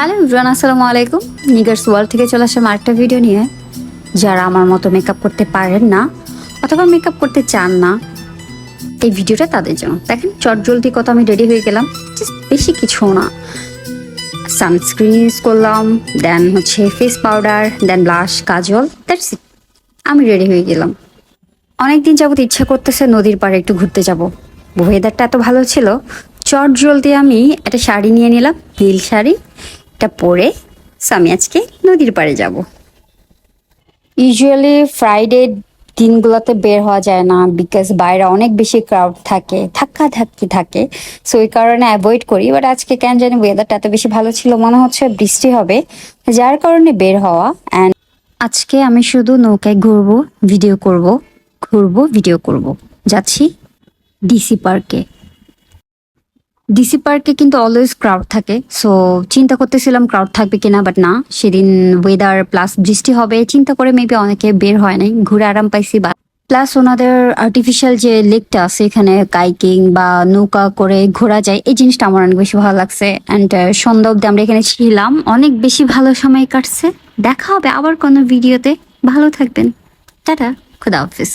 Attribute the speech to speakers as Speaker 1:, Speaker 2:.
Speaker 1: Hello everyone, আসসালামু আলাইকুম। নিগার্স world থেকে চলে আসলাম আরেকটা ভিডিও নিয়ে। যারা আমার মতো মেকআপ করতে পারেন না অথবা মেকআপ করতে চান না, এই ভিডিওটা তাদের জন্য। দেখেন চটজলদি কত আমি রেডি হয়ে গেলাম, জাস্ট বেশি কিছু না। সানস্ক্রিন ইউজ করলাম, দেন হচ্ছে ফেস পাউডার, দেন ব্লাশ, কাজল, দ্যাটস ইট। আমি রেডি হয়ে গেলাম। অনেকদিন যাবত ইচ্ছা করতেছে নদীর পাড়ে একটু ঘুরতে যাব। ওয়েদারটা এত ভালো ছিল, চট জলদি আমি একটা শাড়ি নিয়ে নিলাম, নীল শাড়ি। এটা পরে আমি আজকে নদীর পাড়ে যাব। ইউজুয়ালি ফ্রাইডে দিনগুলোতে বের হওয়া যায় না, বিকজ বাইরে অনেক বেশি ক্রাউড থাকে, ধাক্কি থাকে। সো ওই কারণে অ্যাভয়েড করি। বাট আজকে কেন জানি ওয়েদারটা এত বেশি ভালো ছিল, মনে হচ্ছে বৃষ্টি হবে, যার কারণে বের হওয়া। অ্যান্ড আজকে আমি শুধু নৌকায় ঘুরবো, ভিডিও করব, ঘুরবো, ভিডিও করব। যাচ্ছি ডিসি পার্কে। ডিসি পার্কে কিন্তু অলওয়েজ ক্রাউড থাকে, সো চিন্তা করতেছিলাম ক্রাউড থাকবে কিনা, বাট না, সেদিন ওয়েদার প্লাস বৃষ্টি হবে চিন্তা করে মেবি অনেকে বের হয় নাই, ঘুরে আরাম পাইছি। বা প্লাস ওনাদের আর্টিফিশিয়াল যে লেকটা আছে, এখানে কাইকিং বা নৌকা করে ঘোরা যায়, এই জিনিসটা আমার অনেক বেশি ভালো লাগছে। অ্যান্ড সন্ধ্যা অব্দি আমরা এখানে ছিলাম, অনেক বেশি ভালো সময় কাটছে। দেখা হবে আবার কোনো ভিডিওতে, ভালো থাকবেন, টাটা, খুদা হাফিজ।